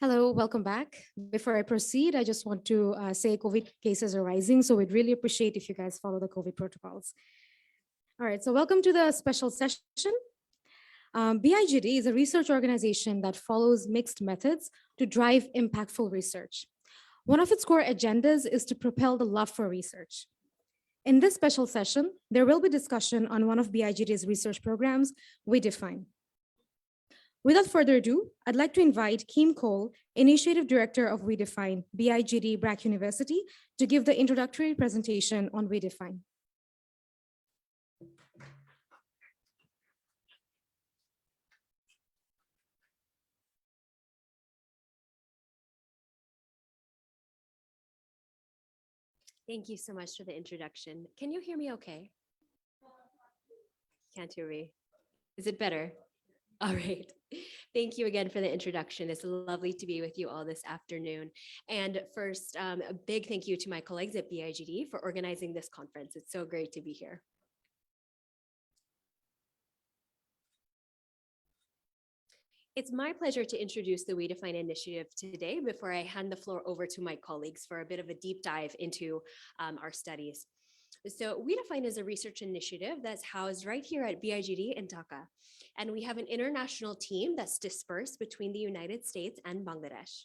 Hello, welcome back. Before I proceed, I just want to say COVID cases are rising, so we'd really appreciate if you guys follow the COVID protocols. All right, so welcome to the special session. BIGD is a research organization that follows mixed methods to drive impactful research. One of its core agendas is to propel the love for research. In this special session, there will be discussion on one of BIGD's research programs, We Define. Without further ado, I'd like to invite Kim Cole, Initiative Director of We Define, BIGD BRAC University, to give the introductory presentation on We Define. Thank you so much for the introduction. Can you hear me okay? Can't hear me. Is it better? All right. Thank you again for the introduction. It's lovely to be with you all this afternoon. And first, a big thank you to my colleagues at BIGD for organizing this conference. It's so great to be here. It's my pleasure to introduce the We Define initiative today before I hand the floor over to my colleagues for a bit of a deep dive into our studies. So We Define is a research initiative that's housed right here at BIGD in Dhaka. And we have an international team that's dispersed between the United States and Bangladesh.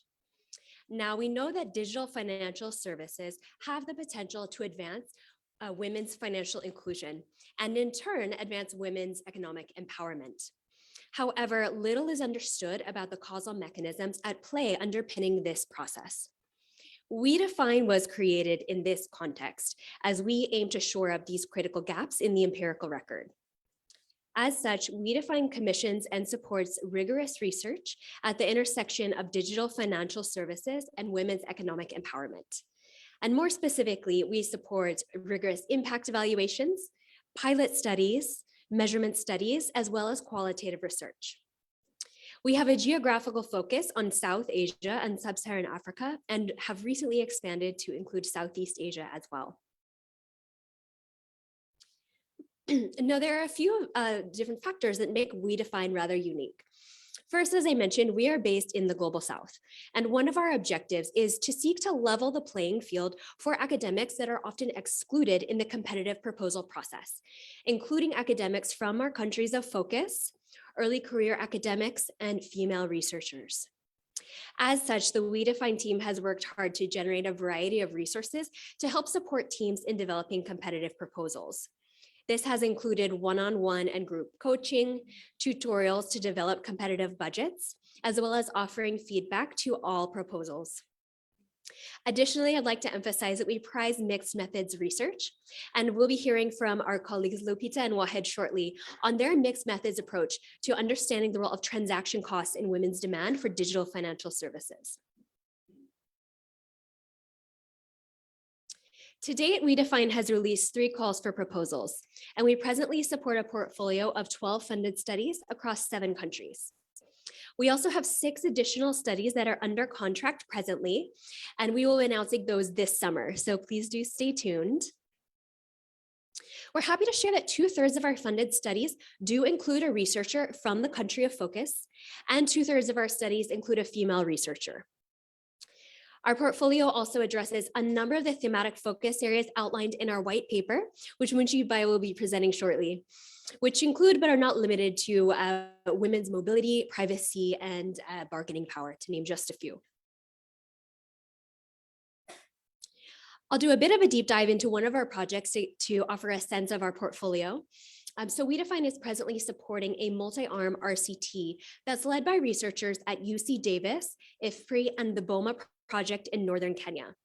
Now, we know that digital financial services have the potential to advance women's financial inclusion and in turn advance women's economic empowerment. However, little is understood about the causal mechanisms at play underpinning this process. We Define was created in this context as we aim to shore up these critical gaps in the empirical record. As such, We Define commissions and supports rigorous research at the intersection of digital financial services and women's economic empowerment. And more specifically, we support rigorous impact evaluations, pilot studies, measurement studies, as well as qualitative research. We have a geographical focus on South Asia and Sub-Saharan Africa and have recently expanded to include Southeast Asia as well. Now, there are a few different factors that make We Define rather unique. First, as I mentioned, we are based in the Global South, and one of our objectives is to seek to level the playing field for academics that are often excluded in the competitive proposal process, including academics from our countries of focus, early career academics, and female researchers. As such, the We Define team has worked hard to generate a variety of resources to help support teams in developing competitive proposals. This has included one-on-one and group coaching, tutorials to develop competitive budgets, as well as offering feedback to all proposals. Additionally, I'd like to emphasize that we prize mixed methods research, and we'll be hearing from our colleagues Lupita and Wahed shortly on their mixed methods approach to understanding the role of transaction costs in women's demand for digital financial services. To date, We Define has released 3 calls for proposals, and we presently support a portfolio of 12 funded studies across 7 countries. We also have 6 additional studies that are under contract presently, and we will be announcing those this summer, so please do stay tuned. We're happy to share that 2/3 of our funded studies do include a researcher from the country of focus, and 2/3 of our studies include a female researcher. Our portfolio also addresses a number of the thematic focus areas outlined in our white paper, which Munshi Bai will be presenting shortly, which include but are not limited to women's mobility, privacy, and bargaining power, to name just a few. I'll do a bit of a deep dive into one of our projects to offer a sense of our portfolio. So We Define is presently supporting a multi-arm RCT that's led by researchers at UC Davis, IFPRI, and the BOMA project in Northern Kenya.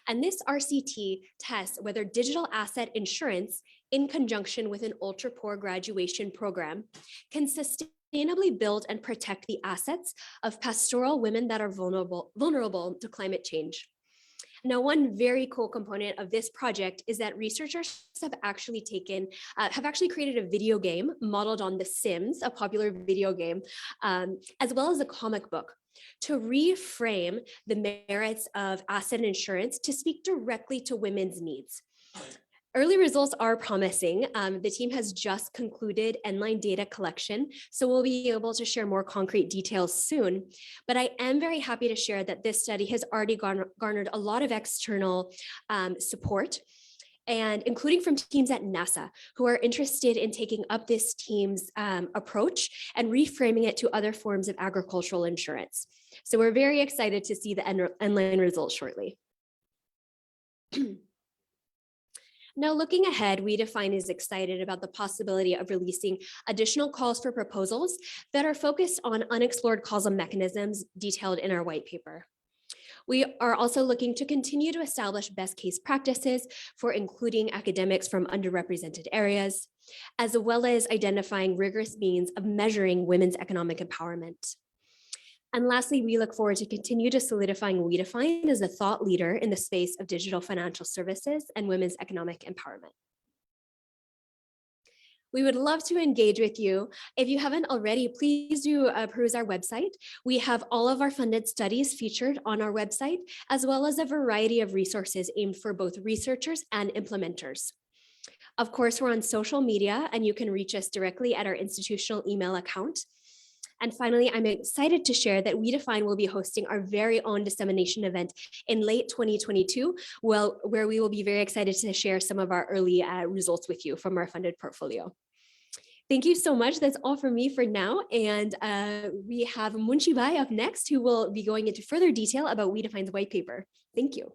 And this RCT tests whether digital asset insurance in conjunction with an ultra-poor graduation program can sustainably build and protect the assets of pastoral women that are vulnerable to climate change. Now, one very cool component of this project is that researchers have actually created a video game modeled on The Sims, a popular video game, as well as a comic book, to reframe the merits of asset insurance to speak directly to women's needs. Early results are promising. The team has just concluded inline data collection, so we'll be able to share more concrete details soon. But I am very happy to share that this study has already garnered a lot of external support, and including from teams at NASA who are interested in taking up this team's approach and reframing it to other forms of agricultural insurance. So we're very excited to see the inline results shortly. Now, looking ahead, WeDefine is excited about the possibility of releasing additional calls for proposals that are focused on unexplored causal mechanisms detailed in our white paper. We are also looking to continue to establish best case practices for including academics from underrepresented areas, as well as identifying rigorous means of measuring women's economic empowerment. And lastly, we look forward to continue to solidifying WeDefine as a thought leader in the space of digital financial services and women's economic empowerment. We would love to engage with you. If you haven't already, please do peruse our website. We have all of our funded studies featured on our website, as well as a variety of resources aimed for both researchers and implementers. Of course, we're on social media, and you can reach us directly at our institutional email account. And finally, I'm excited to share that WeDefine will be hosting our very own dissemination event in late 2022, where we will be very excited to share some of our early results with you from our funded portfolio. Thank you so much. That's all from me for now. And we have Munshi Bai up next, who will be going into further detail about WeDefine's white paper. Thank you.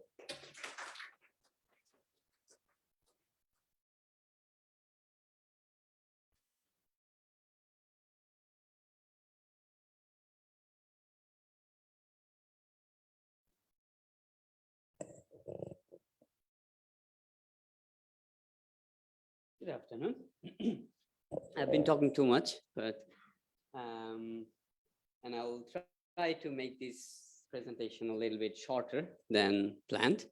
Good afternoon. I've been talking too much, but and I'll try to make this presentation a little bit shorter than planned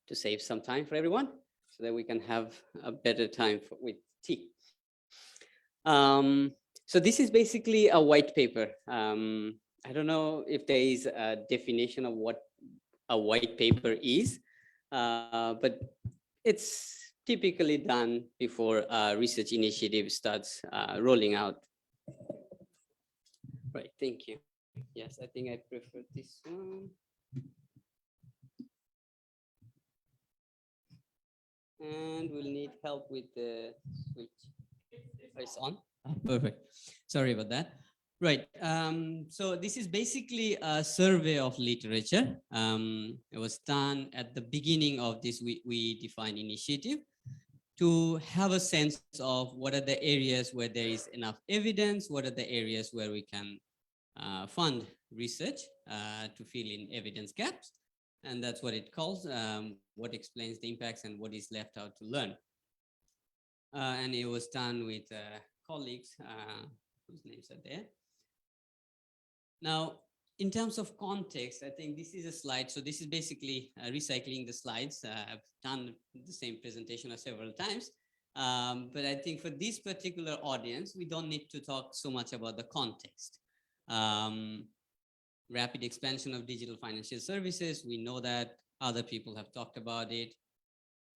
to save some time for everyone, so that we can have a better time with tea. So this is basically a white paper. I don't know if there is a definition of what a white paper is, but it's typically done before a research initiative starts rolling out. Right, thank you. Yes, I think I prefer this one. And we'll need help with the switch. It's on. Oh, perfect. Sorry about that. Right. So this is basically a survey of literature. It was done at the beginning of this WeDefine initiative to have a sense of what are the areas where there is enough evidence, what are the areas where we can fund research to fill in evidence gaps. And that's what it calls, what explains the impacts and what is left out to learn. And it was done with colleagues whose names are there. Now, in terms of context, I think this is a slide. So this is basically recycling the slides. I've done the same presentation several times. But I think for this particular audience, we don't need to talk so much about the context. Rapid expansion of digital financial services. We know that other people have talked about it.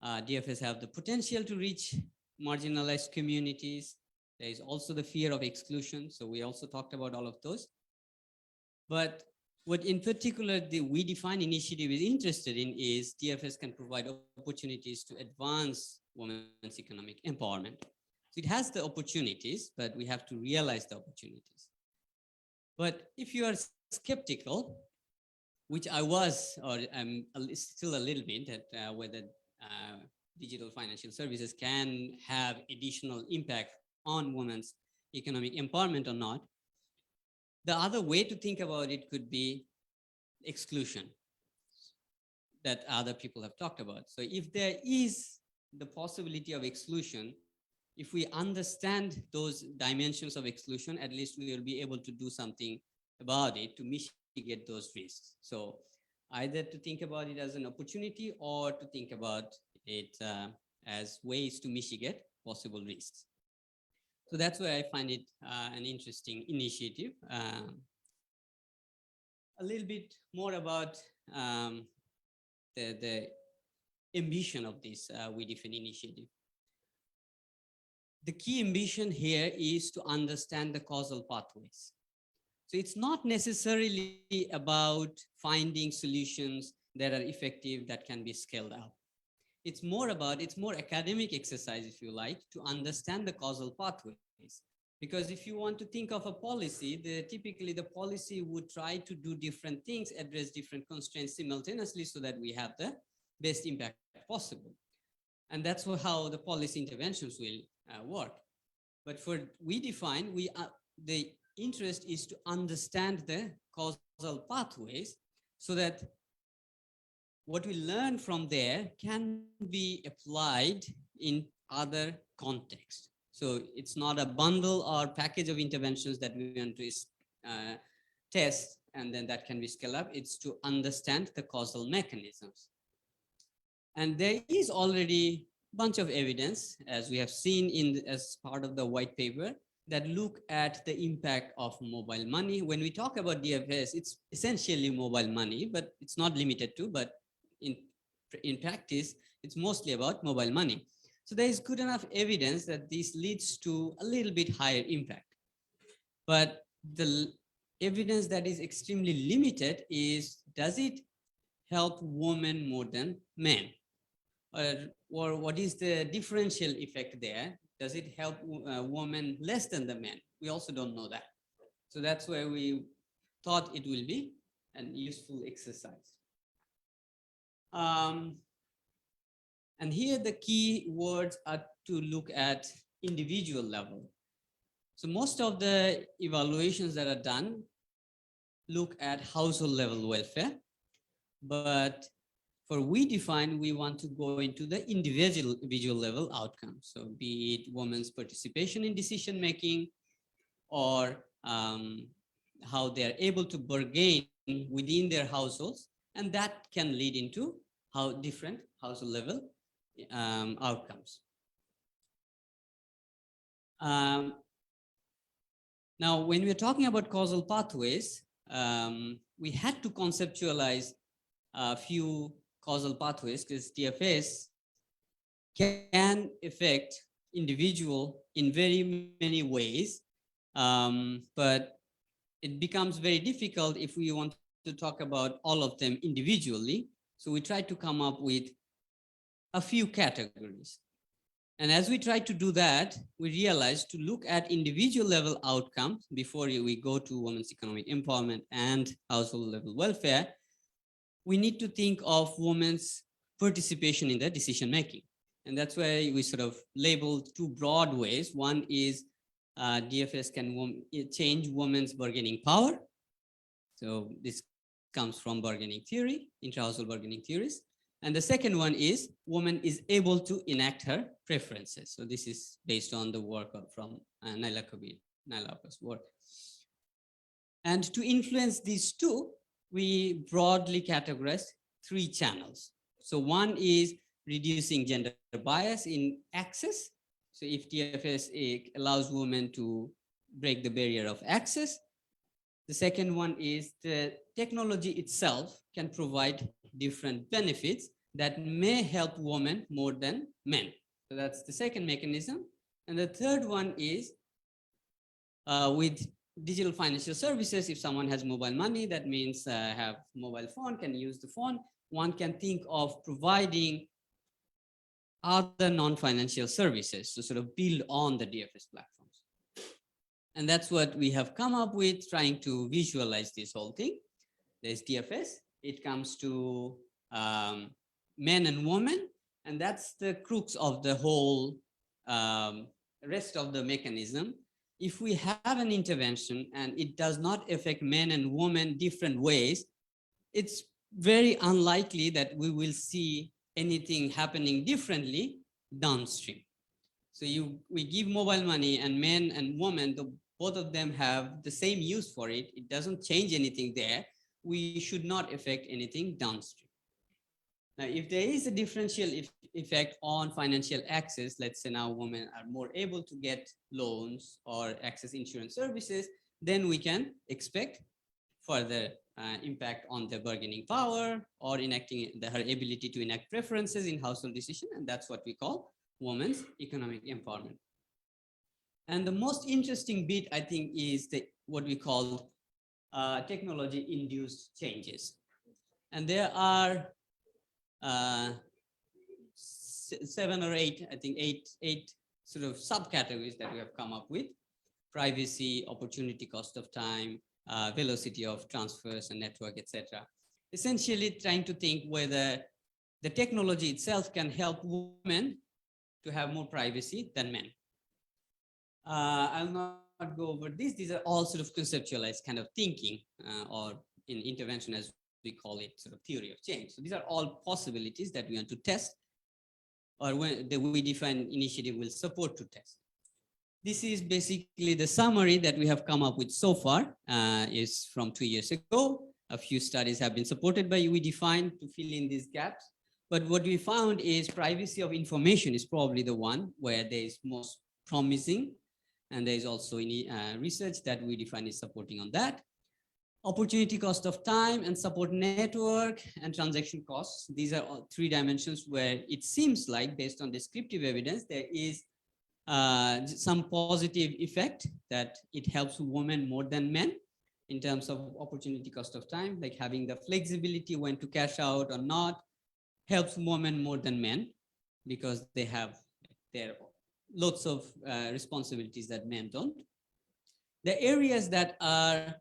DFS have the potential to reach marginalized communities. There is also the fear of exclusion. So we also talked about all of those. But what in particular the WeDefine initiative is interested in is DFS can provide opportunities to advance women's economic empowerment. So it has the opportunities, but we have to realize the opportunities. But if you are skeptical, which I was, or I'm still a little bit, at whether digital financial services can have additional impact on women's economic empowerment or not, the other way to think about it could be exclusion that other people have talked about. So if there is the possibility of exclusion, if we understand those dimensions of exclusion, at least we will be able to do something about it to mitigate those risks. So either to think about it as an opportunity or to think about it as ways to mitigate possible risks. So that's why I find it an interesting initiative. A little bit more about the ambition of this We Define initiative. The key ambition here is to understand the causal pathways. So it's not necessarily about finding solutions that are effective that can be scaled up. It's more academic exercise, if you like, to understand the causal pathways. Because if you want to think of a policy, typically the policy would try to do different things, address different constraints simultaneously so that we have the best impact possible. And that's how the policy interventions will work. But for We Define, the interest is to understand the causal pathways so that what we learn from there can be applied in other contexts. So it's not a bundle or package of interventions that we want to test and then that can be scaled up. It's to understand the causal mechanisms. And there is already a bunch of evidence, as we have seen as part of the white paper, that look at the impact of mobile money. When we talk about DFS, it's essentially mobile money, but it's not limited to, but in practice, it's mostly about mobile money. So there is good enough evidence that this leads to a little bit higher impact. But the evidence that is extremely limited is, does it help women more than men? Or what is the differential effect there? Does it help women less than the men? We also don't know that. So that's where we thought it will be an useful exercise. And here the key words are to look at individual level. So most of the evaluations that are done look at household level welfare, but for We Define, we want to go into the individual level outcomes. So be it women's participation in decision making, or how they are able to bargain within their households, and that can lead into how different household level outcomes. Now, when we're talking about causal pathways, we had to conceptualize a few causal pathways because DFS can affect individual in very many ways, but it becomes very difficult if we want to talk about all of them individually. So we try to come up with a few categories. And as we try to do that, we realized to look at individual level outcomes before we go to women's economic empowerment and household level welfare, we need to think of women's participation in the decision making. And that's where we sort of labeled two broad ways. One is DFS can change women's bargaining power. So this comes from bargaining theory, intra-household bargaining theories. And the second one is woman is able to enact her preferences. So this is based on the work from Naila Kabir's work. And to influence these two, we broadly categorized three channels. So one is reducing gender bias in access. So if DFS allows women to break the barrier of access. The second one is the technology itself can provide different benefits that may help women more than men. So that's the second mechanism. And the third one is with digital financial services. If someone has mobile money, that means have mobile phone, can use the phone. One can think of providing other non-financial services to sort of build on the DFS platforms. And that's what we have come up with, trying to visualize this whole thing. There's DFS. It comes to men and women, and that's the crux of the whole rest of the mechanism. If we have an intervention and it does not affect men and women different ways, it's very unlikely that we will see anything happening differently downstream. So we give mobile money, and men and women, both of them have the same use for it. It doesn't change anything there. We should not affect anything downstream. Now, if there is a differential effect on financial access, let's say now women are more able to get loans or access insurance services, then we can expect further impact on their bargaining power or enacting her ability to enact preferences in household decision. And that's what we call women's economic empowerment. And the most interesting bit, I think, is what we call technology-induced changes. And there are 7 or 8, I think eight sort of subcategories that we have come up with: privacy, opportunity cost of time, velocity of transfers and network, etc. Essentially trying to think whether the technology itself can help women to have more privacy than men. I'll not go over this. These are all sort of conceptualized kind of thinking, or in intervention, as we call it, sort of theory of change. So these are all possibilities that we want to test, or when the We Define initiative will support to test. This is basically the summary that we have come up with so far, is from 2 years ago. A few studies have been supported by We Define to fill in these gaps. But what we found is privacy of information is probably the one where there is most promising. And there is also research that We Define is supporting on that. Opportunity cost of time and support network and transaction costs. These are all 3 dimensions where it seems like, based on descriptive evidence, there is some positive effect that it helps women more than men in terms of opportunity cost of time, like having the flexibility when to cash out or not, helps women more than men because they have their lots of responsibilities that men don't. The areas that are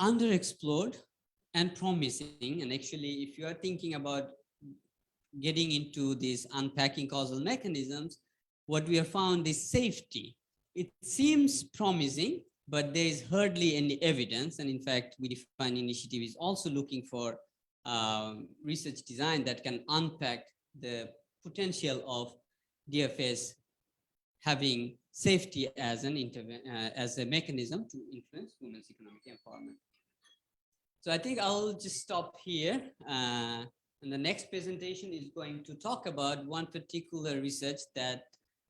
underexplored and promising, and actually if you are thinking about getting into these unpacking causal mechanisms, what we have found is safety. It seems promising, but there is hardly any evidence. And in fact, We Define initiative is also looking for research design that can unpack the potential of DFS having safety as as a mechanism to influence women's economic empowerment. So I think I'll just stop here. And the next presentation is going to talk about one particular research that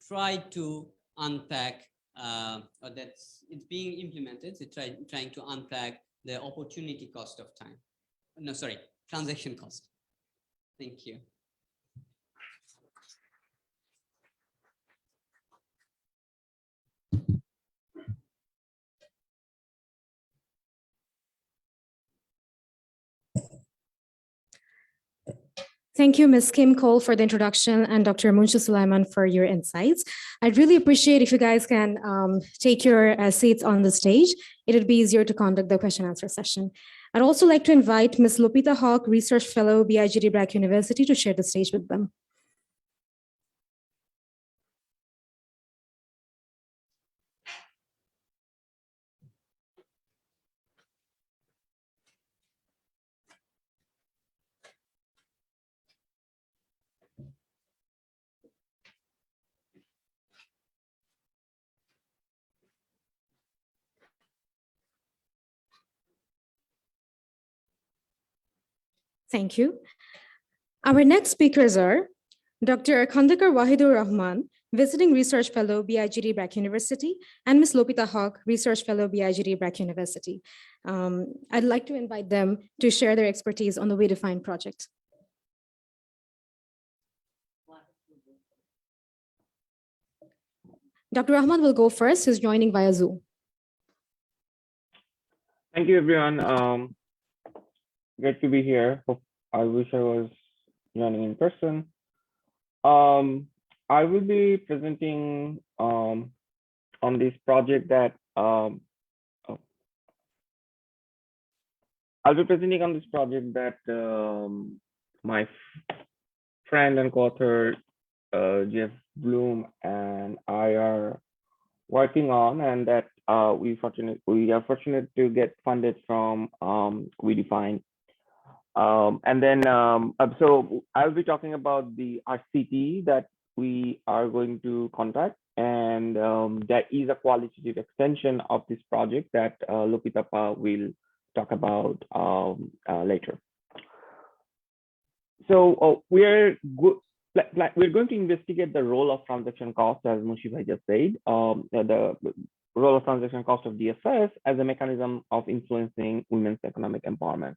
tried to unpack, or it's being implemented. It's trying to unpack the opportunity cost of time. No, sorry, transaction cost. Thank you. Thank you, Ms. Kim Cole, for the introduction, and Dr. Munsha Sulaiman for your insights. I'd really appreciate if you guys can take your seats on the stage. It would be easier to conduct the question and answer session. I'd also like to invite Ms. Lupita Hawk, Research Fellow, BIGD Brack University, to share the stage with them. Thank you. Our next speakers are Dr. Khandekar Wahidur Rahman, Visiting Research Fellow, BIGD Brack University, and Ms. Lopita Hawk, Research Fellow, BIGD Brack University. I'd like to invite them to share their expertise on the We Define project. Dr. Rahman will go first. He's joining via Zoom. Thank you, everyone. Great to be here. I wish I was joining in person. I will be presenting on this project that I'll be presenting on this project that my friend and co-author Jeff Bloom and I are working on, and that we are fortunate to get funded from We Define. And then so I'll be talking about the RCT that we are going to conduct, and that is a qualitative extension of this project that Lopita will talk about later. So we're going to investigate the role of transaction cost, as Mushibhai just said. role of transaction cost of DFS as a mechanism of influencing women's economic empowerment.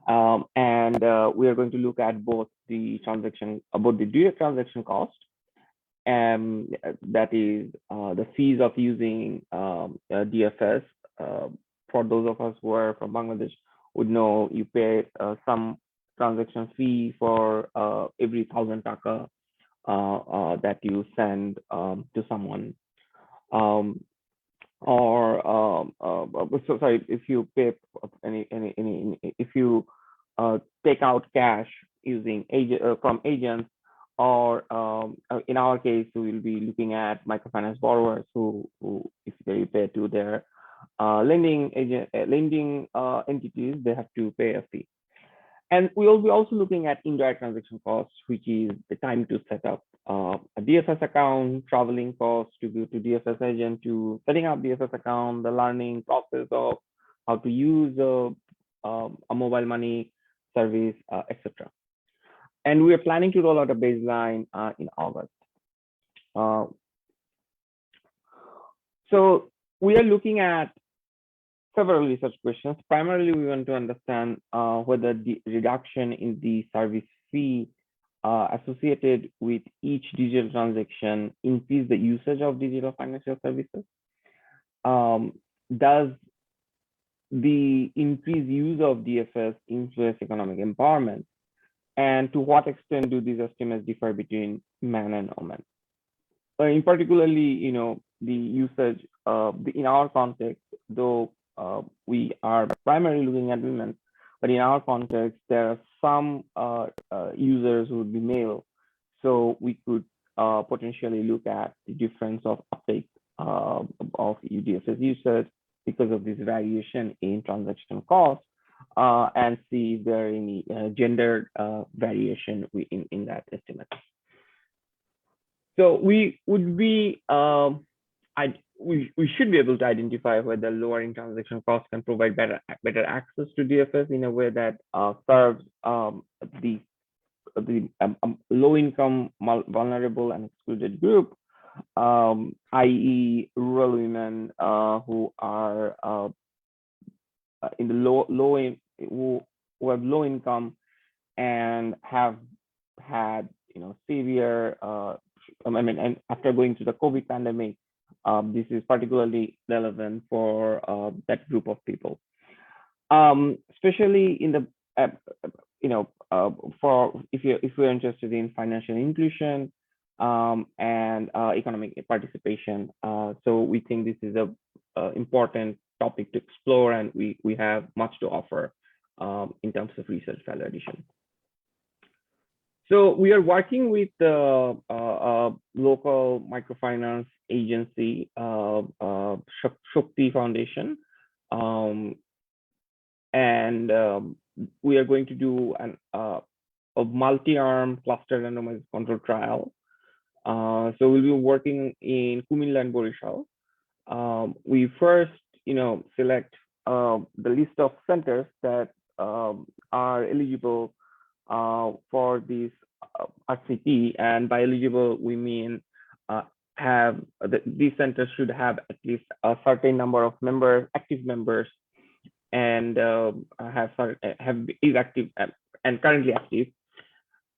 And we are going to look at both the direct transaction cost, that is the fees of using DFS. For those of us who are from Bangladesh would know you pay some transaction fee for every 1,000 taka that you send to someone. Sorry, if you pay if you take out cash using from agents, or in our case, we will be looking at microfinance borrowers who if they pay to their lending entities, they have to pay a fee. And we will be also looking at indirect transaction costs, which is the time to set up a DFS account, traveling costs to go to DFS agent, to setting up DFS account, the learning process of how to use a mobile money service, etc. And we are planning to roll out a baseline in August. So we are looking at several research questions. Primarily, we want to understand whether the reduction in the service fee associated with each digital transaction increase the usage of digital financial services. Does the increased use of DFS influence economic empowerment? And to what extent do these estimates differ between men and women? In particularly, the usage in our context, though we are primarily looking at women, but in our context, there are some users who would be male. So we could potentially look at the difference of uptake of UDFS usage because of this variation in transaction costs, and see if there are any gender variation in that estimate. So we would be we should be able to identify whether lowering transaction costs can provide better access to DFS in a way that serves the low-income, vulnerable, and excluded group, i.e., rural women who are in the who have low income and have had severe and after going through the COVID pandemic, this is particularly relevant for that group of people, especially in the for if we're interested in financial inclusion and economic participation. So we think this is a important topic to explore, and we have much to offer in terms of research value addition. So we are working with the local microfinance agency, Shakti Foundation, and we are going to do a multi-arm cluster randomized control trial. So we'll be working in Kumilla and Borishal. We first, select the list of centers that are eligible for this RCT, and by eligible we mean these centers should have at least a certain number of active members, and is active and currently active.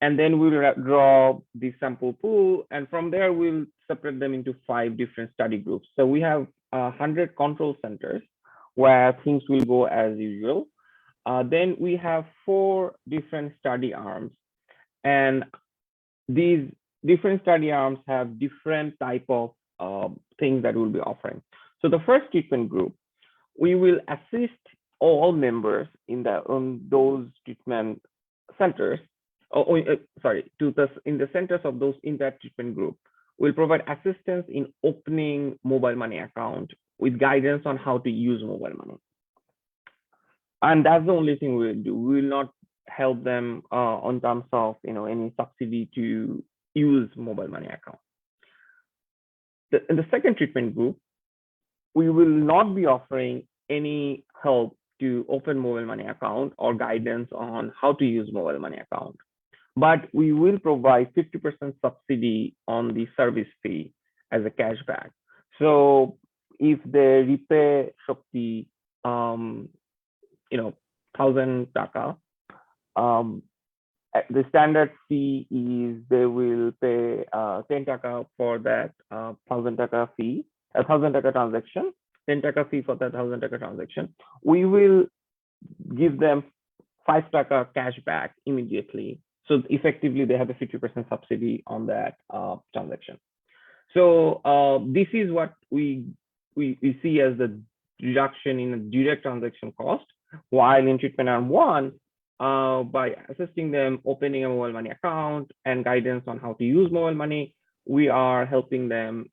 And then we'll draw the sample pool, and from there we'll separate them into 5 different study groups. So we have 100 control centers where things will go as usual. Then we have 4 different study arms, and these different study arms have different type of things that we'll be offering. So the first treatment group, we will assist all members in those treatment centers. In the centers of those in that treatment group, we'll provide assistance in opening mobile money account with guidance on how to use mobile money. And that's the only thing we'll do. We will not help them on terms of any subsidy to use mobile money account. In the second treatment group, we will not be offering any help to open mobile money account or guidance on how to use mobile money account, but we will provide 50% subsidy on the service fee as a cashback. So if they repay Shakti, 1,000 taka, the standard fee is they will pay 10 taka for that 1,000 taka fee, 1,000 taka transaction, 10 taka fee for that 1,000 taka transaction. We will give them 5 taka cash back immediately. So effectively, they have a 50% subsidy on that transaction. So this is what we see as the reduction in direct transaction cost, while in treatment arm 1, by assisting them opening a mobile money account and guidance on how to use mobile money, we are helping them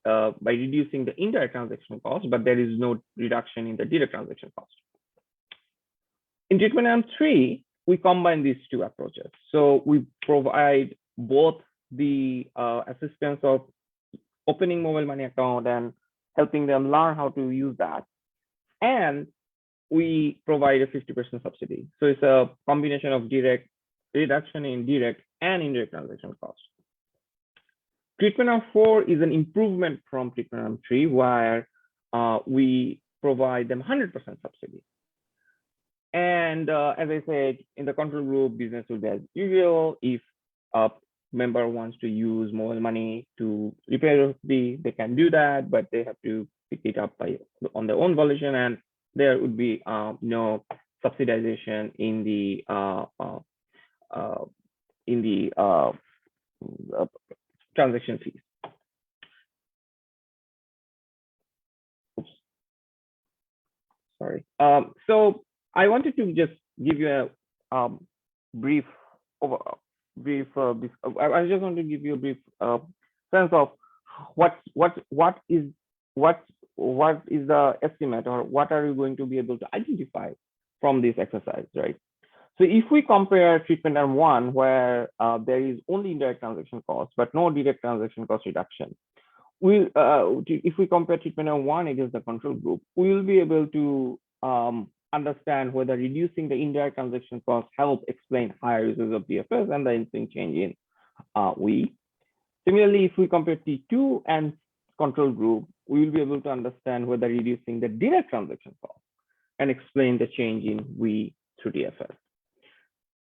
by reducing the indirect transaction cost, but there is no reduction in the direct transaction cost. In treatment arm 3, we combine these two approaches. So we provide both the assistance of opening mobile money account and helping them learn how to use that, and we provide a 50% subsidy. So it's a combination of direct reduction in direct and indirect transaction costs. Treatment arm 4 is an improvement from treatment arm 3, where we provide them 100% subsidy. And as I said, in the control group, business will be as usual. If a member wants to use mobile money to repair the, they can do that, but they have to pick it up on their own volition, and there would be no subsidization in the transaction fees. Oops. Sorry. So I wanted to just give you a brief I just want to give you a brief sense of what is the estimate, or what are you going to be able to identify from this exercise, right? So if we compare treatment arm 1, where there is only indirect transaction cost but no direct transaction cost reduction, if we compare treatment arm 1 against the control group, we will be able to understand whether reducing the indirect transaction cost help explain higher uses of DFS and the ensuing change in we. Similarly, if we compare T2 and control group, we will be able to understand whether reducing the direct transaction cost and explain the change in we through DFS.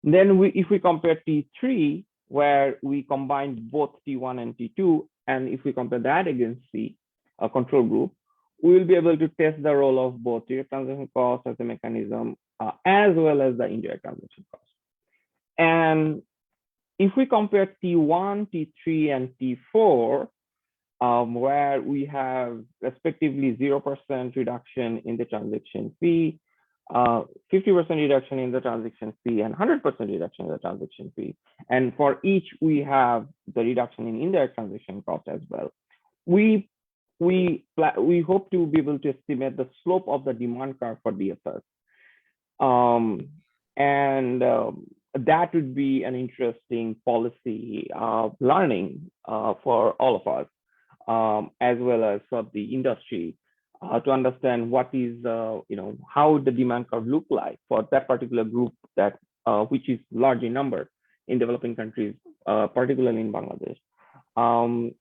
Then if we compare T3, where we combine both T1 and T2, and if we compare that against C, a control group, we will be able to test the role of both direct transaction cost as a mechanism, as well as the indirect transaction cost. And if we compare T1, T3, and T4, where we have respectively 0% reduction in the transaction fee, 50% reduction in the transaction fee, and 100% reduction in the transaction fee. And for each, we have the reduction in indirect transaction cost as well. We hope to be able to estimate the slope of the demand curve for DFS. That would be an interesting policy learning for all of us, as well as for the industry, to understand what is, how the demand curve look like for that particular group, that which is large in number in developing countries, particularly in Bangladesh. For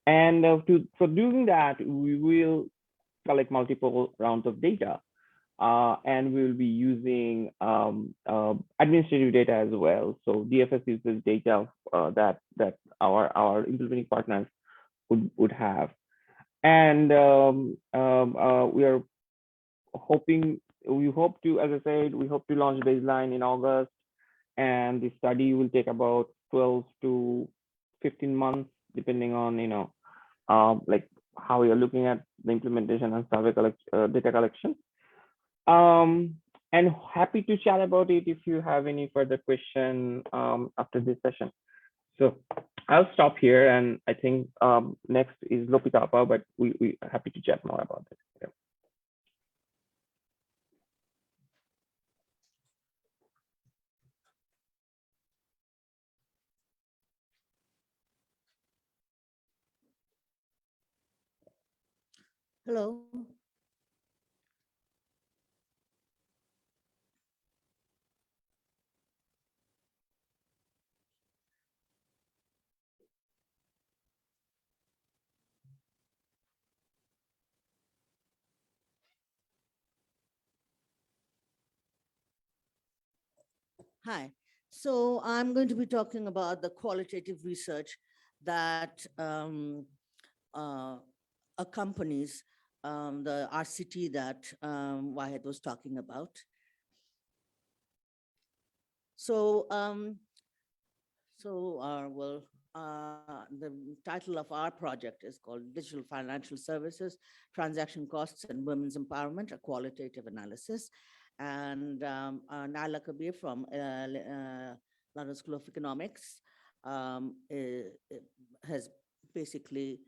doing that, we will collect multiple rounds of data, and we will be using administrative data as well. So DFS uses data that our implementing partners would have, and we hope to, as I said, we hope to launch baseline in August, and the study will take about 12 to 15 months, depending on like how you're looking at the implementation and survey data collection. And happy to chat about it if you have any further question after this session. So I'll stop here, and I think next is Lopitapa, but we are happy to chat more about it. Yeah. Hello. Hi. So I'm going to be talking about the qualitative research that uh, accompanies the RCT that Wahed was talking about. So, the title of our project is called Digital Financial Services, Transaction Costs and Women's Empowerment, a Qualitative Analysis. And Naila Kabir from London School of Economics has basically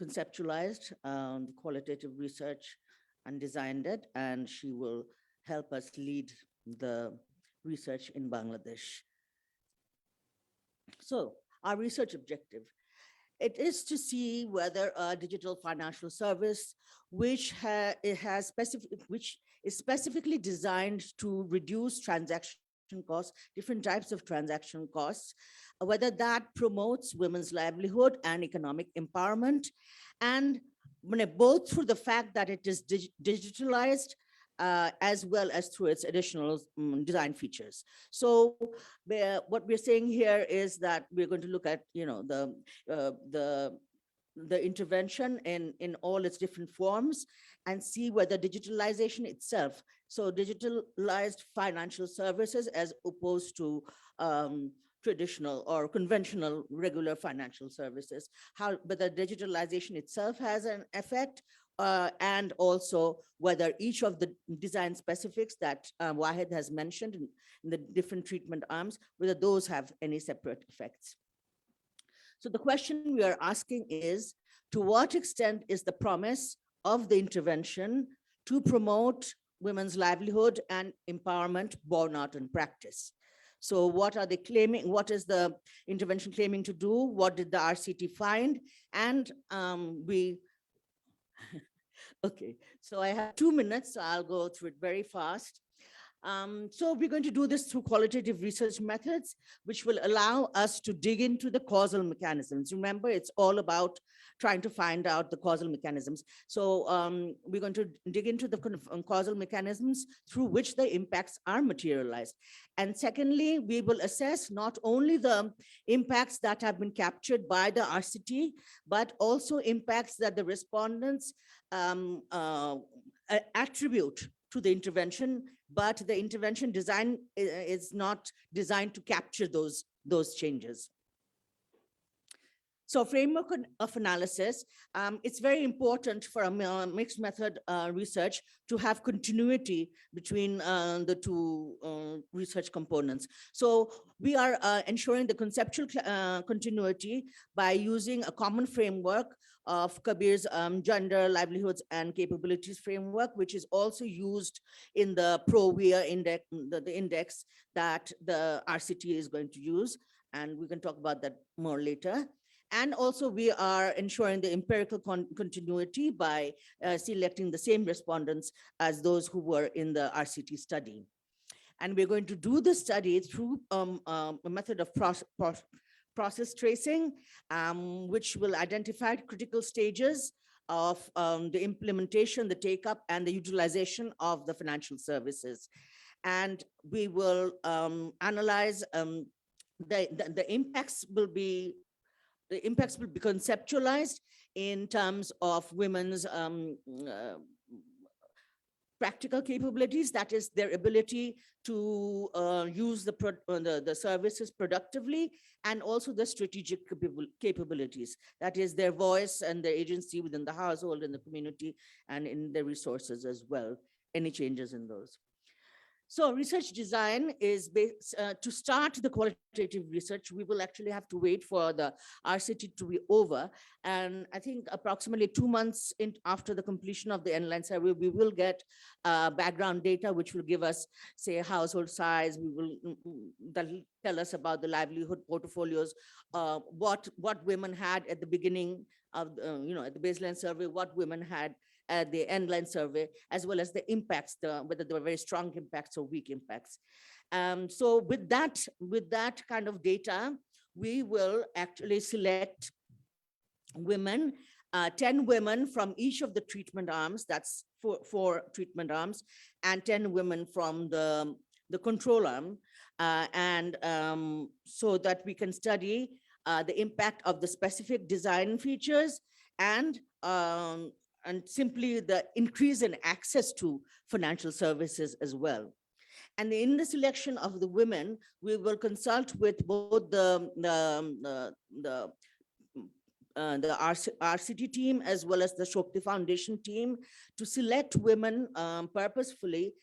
conceptualized the qualitative research and designed it, and she will help us lead the research in Bangladesh. So our research objective, it is to see whether a digital financial service which is specifically designed to reduce transaction costs, different types of transaction costs, whether that promotes women's livelihood and economic empowerment, and both through the fact that it is digitalized as well as through its additional design features. So what we're saying here is that we're going to look at, the intervention in all its different forms and see whether digitalization itself, so digitalized financial services as opposed to traditional or conventional regular financial services, how whether digitalization itself has an effect, and also whether each of the design specifics that Wahed has mentioned in the different treatment arms, whether those have any separate effects. So the question we are asking is, to what extent is the promise of the intervention to promote women's livelihood and empowerment borne out in practice? So what are they claiming? What is the intervention claiming to do? What did the RCT find? And okay, so I have 2 minutes, so I'll go through it very fast. So we're going to do this through qualitative research methods, which will allow us to dig into the causal mechanisms. Remember, it's all about trying to find out the causal mechanisms. So we're going to dig into the causal mechanisms through which the impacts are materialized. And secondly, we will assess not only the impacts that have been captured by the RCT, but also impacts that the respondents attribute to the intervention, but the intervention design is not designed to capture those changes. So framework of analysis, it's very important for a mixed method research to have continuity between the two research components. So we are ensuring the conceptual continuity by using a common framework of Kabir's gender, livelihoods, and capabilities framework, which is also used in the ProVIA index, the index that the RCT is going to use. And we can talk about that more later. And also we are ensuring the empirical continuity by selecting the same respondents as those who were in the RCT study. And we're going to do the study through a method of process tracing, which will identify critical stages of the implementation, the take-up, and the utilization of the financial services. And we will analyze the impacts will be conceptualized in terms of women's practical capabilities, that is their ability to use the services productively, and also the strategic capabilities, that is their voice and their agency within the household, in the community, and in their resources as well, any changes in those. So research design is based, to start the qualitative research, we will actually have to wait for the RCT to be over. And I think approximately 2 months after the completion of the end-line survey, we will get background data, which will give us, say, household size. That'll tell us about the livelihood portfolios, what women had at the beginning of, at the baseline survey, what women had at the end-line survey, as well as the impacts, whether there were very strong impacts or weak impacts. So with that kind of data, we will actually select women, 10 women from each of the treatment arms, that's four treatment arms, and 10 women from the the control arm, and so that we can study the impact of the specific design features and simply the increase in access to financial services as well. And in the selection of the women, we will consult with both the RCT team as well as the Shokti Foundation team to select women purposefully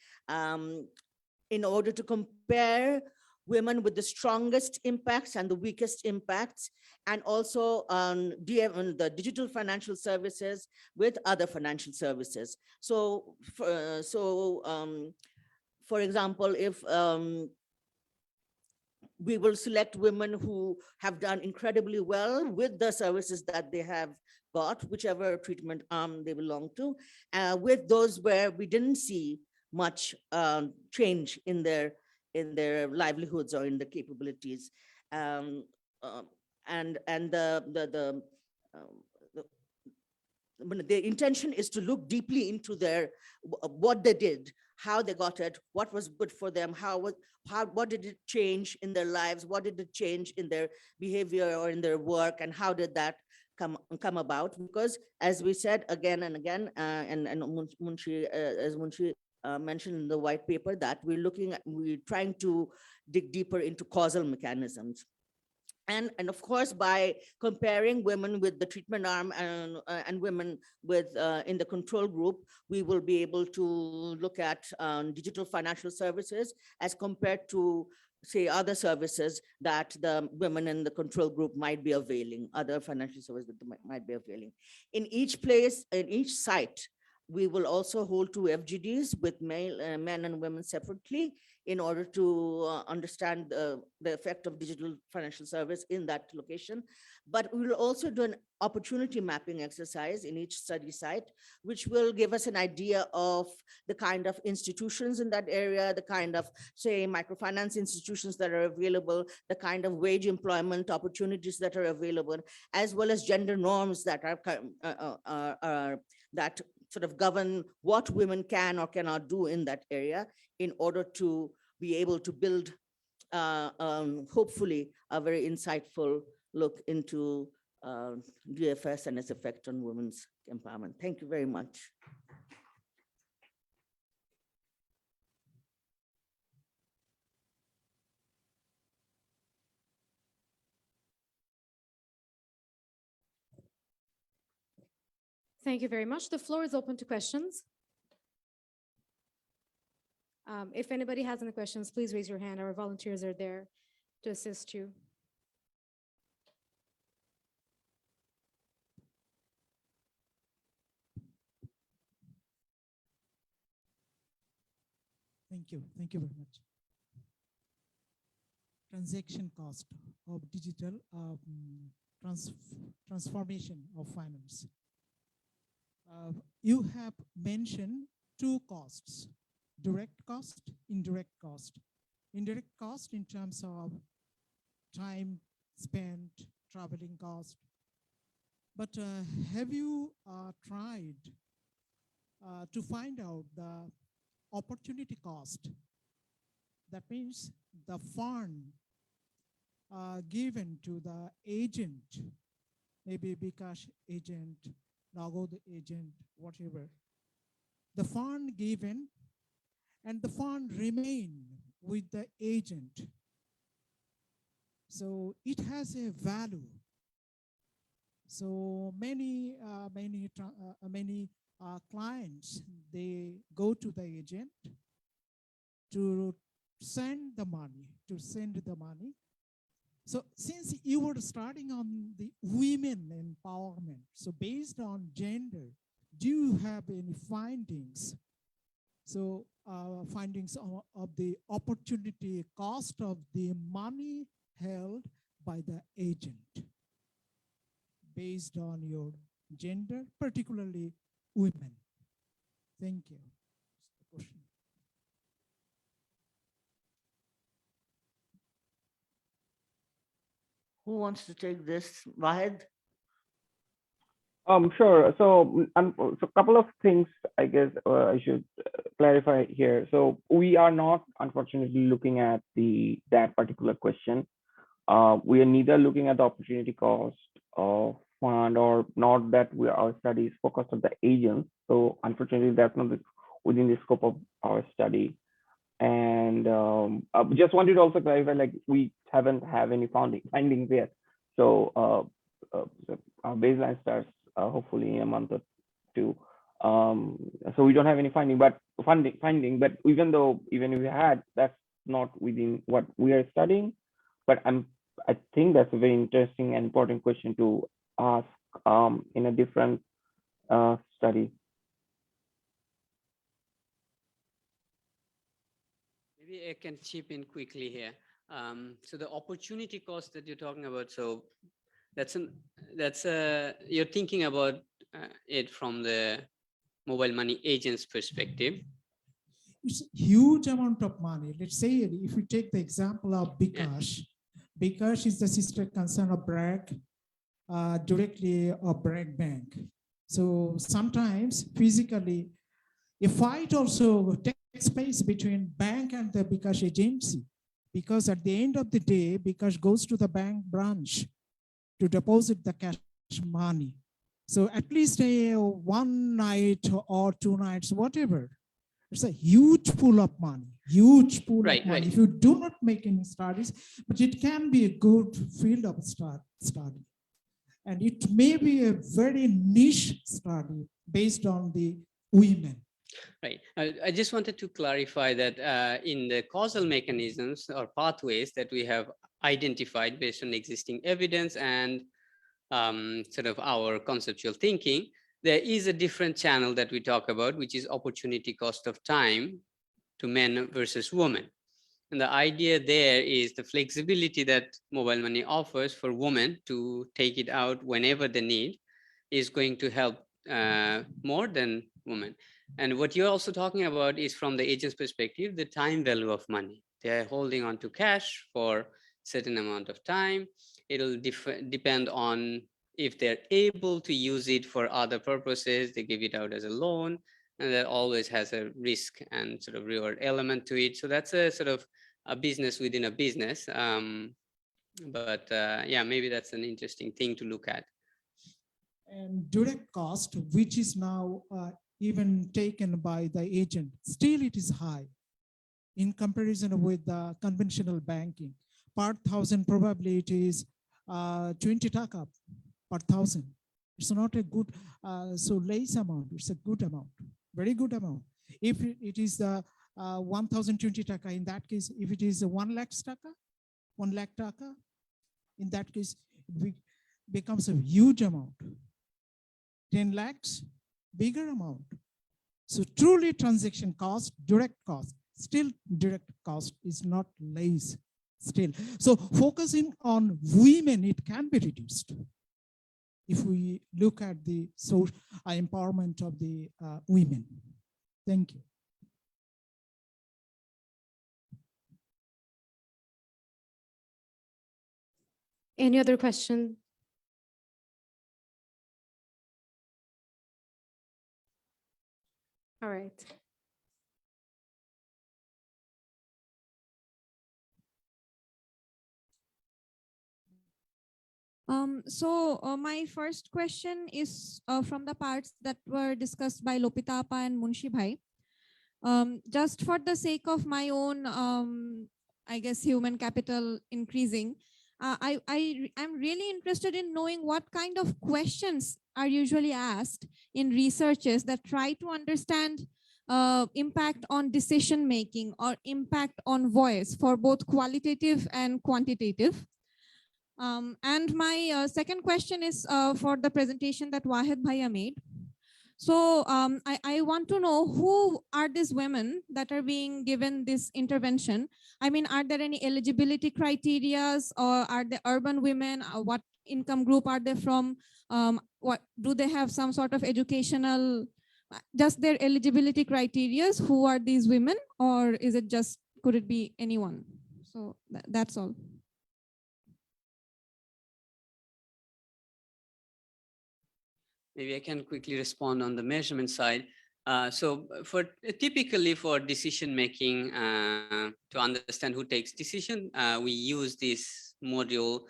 in order to compare women with the strongest impacts and the weakest impacts, and also on the digital financial services with other financial services. So, for example, if we will select women who have done incredibly well with the services that they have got, whichever treatment arm they belong to, with those where we didn't see much change in their livelihoods or in the capabilities. And the intention is to look deeply into their what they did, how they got it, what was good for them, what did it change in their lives, what did it change in their behavior or in their work, and how did that come about? Because as we said again and again, and Munshi, as Munshi mentioned in the white paper, that we're trying to dig deeper into causal mechanisms. And of course, by comparing women with the treatment arm and women with in the control group, we will be able to look at digital financial services as compared to, say, other services that the women in the control group might be availing, other financial services that they might be availing. In each place, in each site, we will also hold 2 FGDs with men and women separately in order to understand the effect of digital financial service in that location. But we will also do an opportunity mapping exercise in each study site, which will give us an idea of the kind of institutions in that area, the kind of, say, microfinance institutions that are available, the kind of wage employment opportunities that are available, as well as gender norms that are that sort of govern what women can or cannot do in that area, in order to be able to build, hopefully, a very insightful look into DFS and its effect on women's empowerment. Thank you very much. Thank you very much. The floor is open to questions. If anybody has any questions, please raise your hand. Our volunteers are there to assist you. Thank you. Thank you very much. Transaction cost of digital transformation of finance. You have mentioned 2 costs: direct cost, indirect cost. Indirect cost in terms of time spent, traveling cost. But have you tried to find out the opportunity cost? That means the fund given to the agent, maybe Bikash agent, Nagod agent, whatever. The fund given and the fund remain with the agent. So it has a value. So many clients, they go to the agent to send the money. So since you were starting on the women empowerment, so based on gender, do you have any findings? So findings of the opportunity cost of the money held by the agent based on your gender, particularly women. Thank you. That's the question. Who wants to take this? Wahed? Sure. So a couple of things I guess I should clarify here. So we are not unfortunately looking at that particular question. We are neither looking at the opportunity cost of fund or not that our study is focused on the agents. So unfortunately, that's not within the scope of our study. And just wanted to also clarify, like we haven't have any findings yet. So our baseline starts hopefully in a month or two. So we don't have any finding, but even if we had, that's not within what we are studying. But I think that's a very interesting and important question to ask in a different study. Maybe I can chip in quickly here. So the opportunity cost that you're talking about, so you're thinking about it from the mobile money agent's perspective. It's a huge amount of money. Let's say if we take the example of Bikash, Bikash is the sister concern of Bragg, directly of Bragg Bank. So sometimes physically, a fight also takes place between bank and the Bikash agency, because at the end of the day, Bikash goes to the bank branch to deposit the cash money. So at least one night or 2 nights, whatever. It's a huge pool of money, huge pool of money. Right. If you do not make any studies, but it can be a good field of study. And it may be a very niche study based on the women. Right. I just wanted to clarify that in the causal mechanisms or pathways that we have identified based on existing evidence and sort of our conceptual thinking, there is a different channel that we talk about, which is opportunity cost of time to men versus women. And the idea there is the flexibility that mobile money offers for women to take it out whenever they need is going to help more than women. And what you're also talking about is from the agent's perspective, the time value of money. They're holding on to cash for certain amount of time. It'll depend on if they're able to use it for other purposes, they give it out as a loan, and that always has a risk and sort of reward element to it. So that's a sort of a business within a business. But yeah, maybe that's an interesting thing to look at. And direct cost, which is now even taken by the agent, still it is high in comparison with the conventional banking. Per thousand, probably it is 20 taka per thousand. It's not a good, so less amount, it's a good amount, very good amount. If it is the 1,020 taka, in that case, if it is 1 lakh taka, 1 lakh taka, in that case, it becomes a huge amount. 10 lakhs, bigger amount. So truly transaction cost, direct cost, still direct cost is not less still. So focusing on women, it can be reduced if we look at the social empowerment of the women. Thank you. Any other question? All right. My first question is from the parts that were discussed by Lopita Appa and Munshi Bhai. Just for the sake of my own, I guess, human capital increasing, I'm really interested in knowing what kind of questions are usually asked in researches that try to understand impact on decision making or impact on voice for both qualitative and quantitative. And my second question is for the presentation that Wahed Bhaiya made. So I want to know, who are these women that are being given this intervention? I mean, are there any eligibility criteria, or are they urban women? What income group are they from? What do they have some sort of educational, just their eligibility criteria? Who are these women, or is it just, could it be anyone? So that's all. maybe I can quickly respond on the measurement side. So typically for decision making, to understand who takes decision, we use this module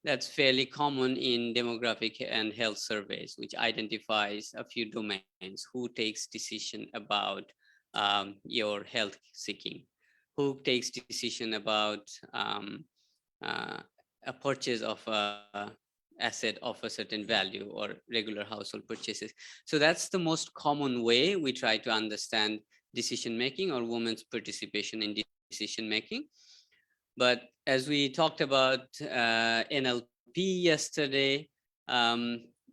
that's fairly common in demographic and health surveys, which identifies a few domains: who takes decision about your health seeking, who takes decision about a purchase of a asset of a certain value, or regular household purchases. So that's the most common way we try to understand decision making or women's participation in decision making. But as we talked about NLP yesterday,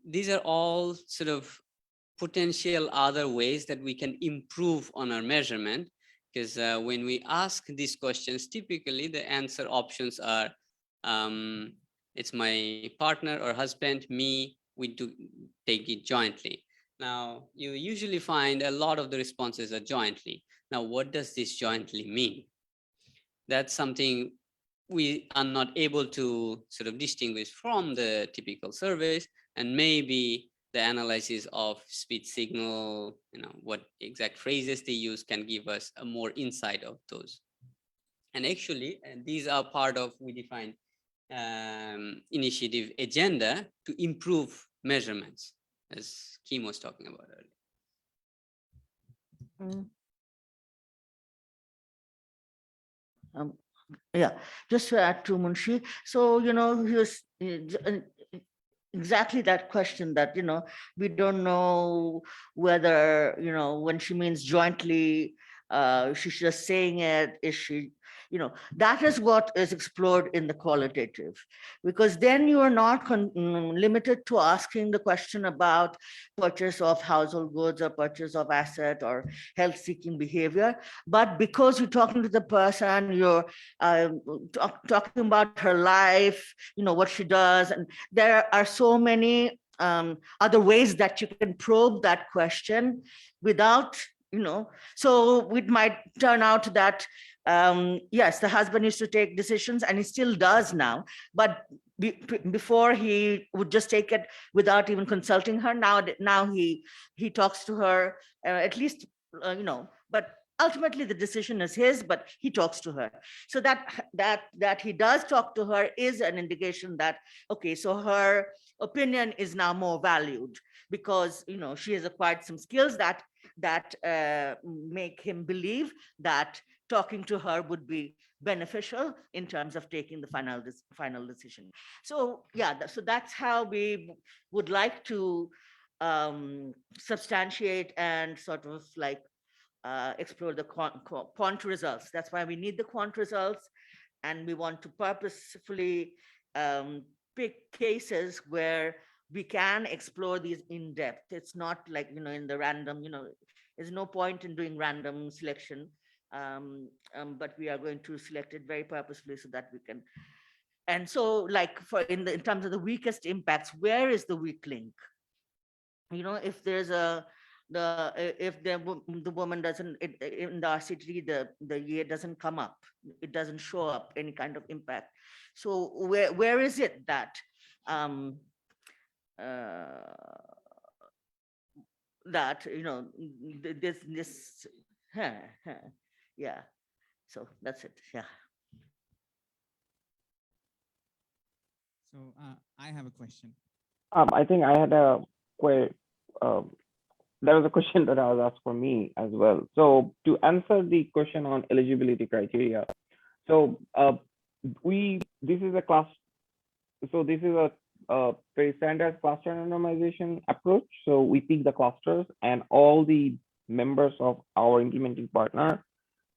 these are all sort of potential other ways that we can improve on our measurement, because when we ask these questions, typically the answer options are it's my partner or husband, me, we do take it jointly. Now, you usually find a lot of the responses are jointly. Now, what does this jointly mean? That's something we are not able to sort of distinguish from the typical surveys, and maybe the analysis of speech signal, what exact phrases they use, can give us a more insight of those. And actually, these are part of We Define initiative agenda to improve measurements, as Kim was talking about earlier. Yeah, just to add to Munshi. So, here's exactly that question that, we don't know whether, when she means jointly, she's just saying it, is she, that is what is explored in the qualitative, because then you are not limited to asking the question about purchase of household goods or purchase of asset or health seeking behavior, but because you're talking to the person, you're talking about her life, what she does, and there are so many other ways that you can probe that question without, so it might turn out that yes, the husband used to take decisions, and he still does now, but before he would just take it without even consulting her. Now he talks to her, at least, but ultimately the decision is his, but he talks to her. So that he does talk to her is an indication that, okay, so her opinion is now more valued, because she has acquired some skills that make him believe that talking to her would be beneficial in terms of taking the final decision. So yeah, so that's how we would like to substantiate and sort of like explore the quant results. That's why we need the quant results, and we want to purposefully pick cases where we can explore these in depth. It's not like, in the random, there's no point in doing random selection, but we are going to select it very purposefully so that we can. And so, like, in terms of the weakest impacts, where is the weak link? If there's if the woman doesn't, in the RCT, the year doesn't come up, it doesn't show up any kind of impact. So where is it that that this yeah, so that's it. Yeah. So I have a question. I think I had a there was a question that I was asked for me as well. So to answer the question on eligibility criteria, so this is a class. So this is a very standard cluster randomization approach. So we pick the clusters, and all the members of our implementing partner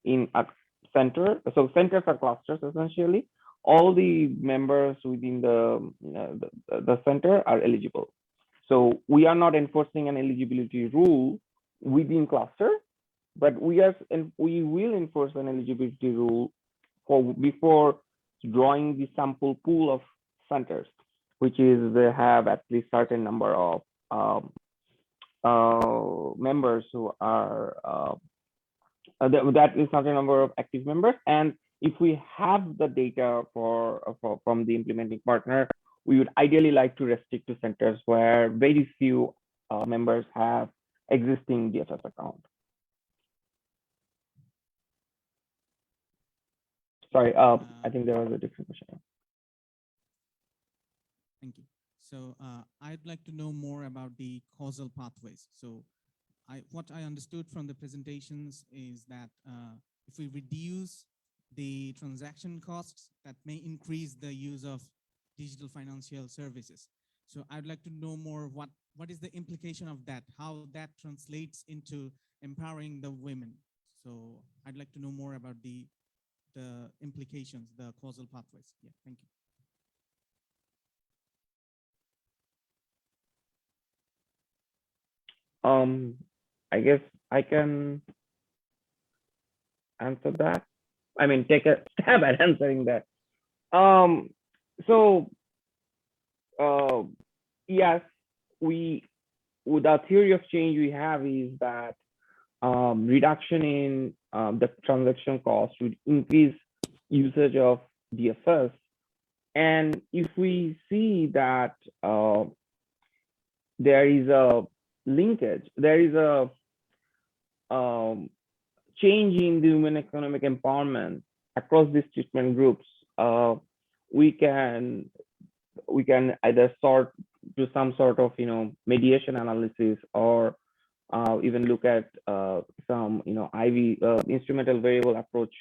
in a center. So centers are clusters essentially. All the members within the center are eligible. So we are not enforcing an eligibility rule within cluster, but we will enforce an eligibility rule before drawing the sample pool of centers, which is they have at least certain number of members who are that is certain number of active members. And if we have the data from the implementing partner, we would ideally like to restrict to centers where very few members have existing DFS account. Sorry, I think there was a different question. Thank you. So I'd like to know more about the causal pathways. So what I understood from the presentations is that if we reduce the transaction costs, that may increase the use of digital financial services. So I'd like to know more what is the implication of that, how that translates into empowering the women. So I'd like to know more about the implications, the causal pathways. Yeah, thank you. I guess I can answer that. I mean, take a stab at answering that. So yes, the theory of change we have is that reduction in the transaction cost would increase usage of DFS. And if we see that there is a linkage, there is a change in the women economic empowerment across these treatment groups, we can either sort to some sort of mediation analysis, or even look at some IV instrumental variable approach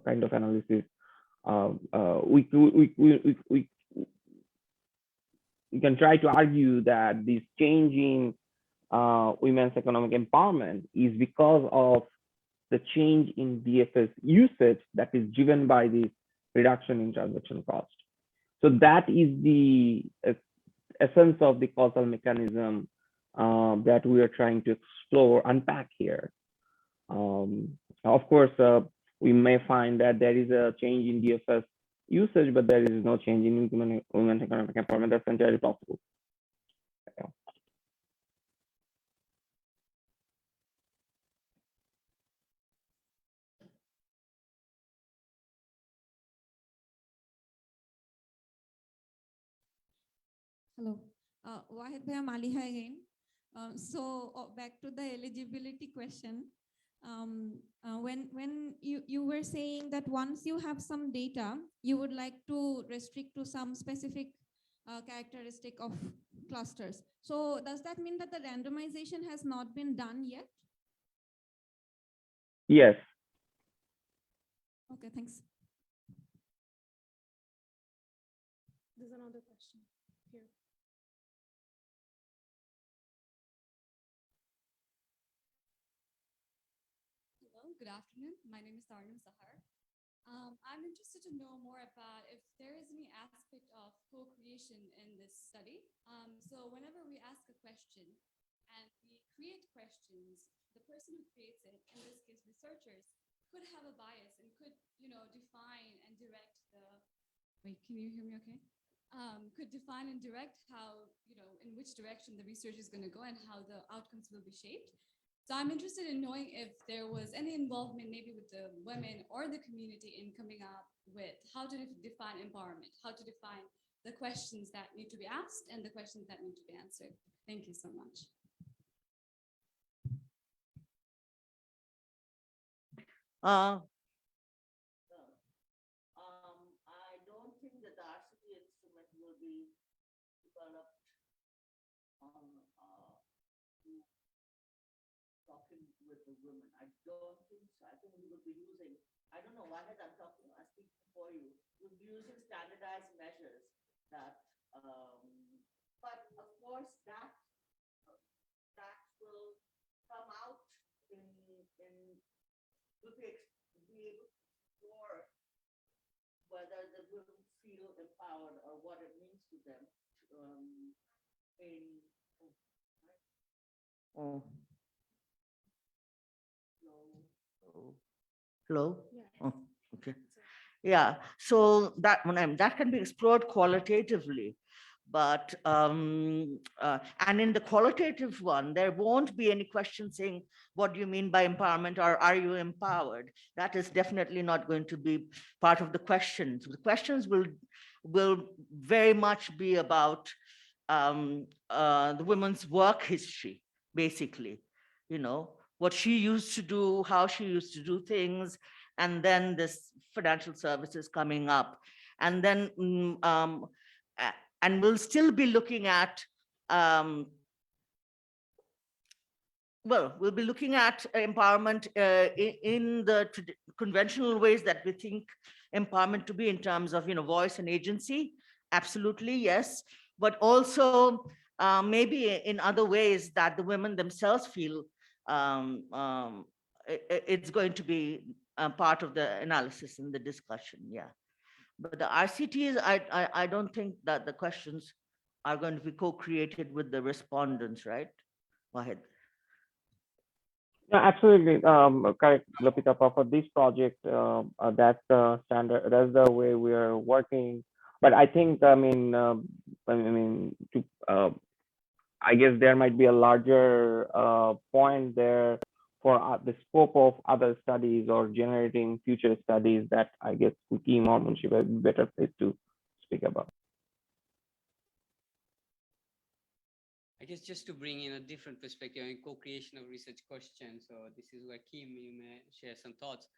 kind of analysis. We can try to argue that this change in women's economic empowerment is because of the change in DFS usage that is driven by the reduction in transaction cost. So that is the essence of the causal mechanism that we are trying to explore, unpack here. Of course, we may find that there is a change in DFS usage, but there is no change in women's economic empowerment. That's entirely possible. Yeah. Hello, Wahid Bhai Maliha again. Back to the eligibility question. When you were saying that once you have some data, you would like to restrict to some specific characteristic of clusters. So does that mean that the randomization has not been done yet? Yes. Okay, thanks. There's another question here. Hello, good afternoon. My name is Tarnum Sahar. I'm interested to know more about if there is any aspect of co-creation in this study. So whenever we ask a question and we create questions, the person who creates it, in this case researchers, could have a bias and could, define and direct the, wait, can you hear me okay? Could define and direct how, in which direction the research is going to go and how the outcomes will be shaped. So I'm interested in knowing if there was any involvement maybe with the women or the community in coming up with how to define empowerment, how to define the questions that need to be asked and the questions that need to be answered. Thank you so much. I don't think that the RCT instrument will be developed talking with the women. I don't think so. I think we will be using, I don't know why I'm talking, I speak for you. We'll be using standardized measures that, but of course that will come out we'll be able to explore whether the women feel empowered or what it means to them Hello? Oh, okay. Yeah, so that can be explored qualitatively, but and in the qualitative one, there won't be any question saying, what do you mean by empowerment, or are you empowered? That is definitely not going to be part of the questions. The questions will very much be about the woman's work history, basically, what she used to do, how she used to do things, and then this financial services coming up. And then, and we'll still be looking at, we'll be looking at empowerment in the conventional ways that we think empowerment to be in terms of, voice and agency. Absolutely, yes. But also maybe in other ways that the women themselves feel it's going to be part of the analysis and the discussion. Yeah. But the RCTs, I don't think that the questions are going to be co-created with the respondents, right? Wahid. No, absolutely, correct, Lopita. For this project, that's the standard. That's the way we are working. But I think, I guess there might be a larger point there for the scope of other studies or generating future studies that I guess Kukim or Munshi would be better place to speak about. I guess just to bring in a different perspective in co-creation of research questions. So this is where Kim, you may share some thoughts.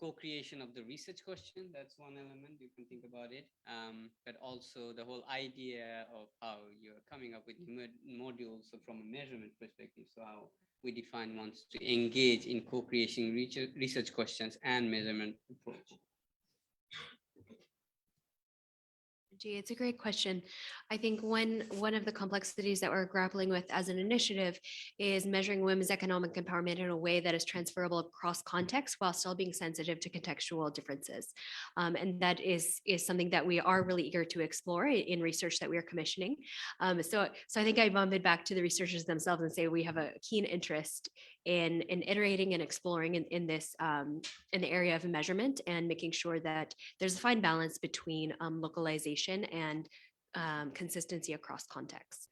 Co-creation of the research question, that's one element you can think about it. But also the whole idea of how you're coming up with modules from a measurement perspective. So how we define ones to engage in co-creation research questions and measurement approach. It's a great question. I think one of the complexities that we're grappling with as an initiative is measuring women's economic empowerment in a way that is transferable across contexts while still being sensitive to contextual differences. And that is something that we are really eager to explore in research that we are commissioning. So I think I bump it back to the researchers themselves and say we have a keen interest in iterating and exploring in this in the area of measurement and making sure that there's a fine balance between localization and consistency across contexts.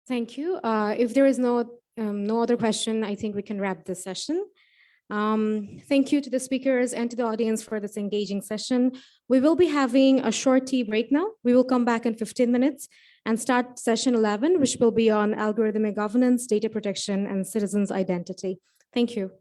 Thank you. If there is no other question, I think we can wrap this session. Thank you to the speakers and to the audience for this engaging session. We will be having a short tea break now. We will come back in 15 minutes and start session 11, which will be on algorithmic governance, data protection, and citizens' identity. Thank you.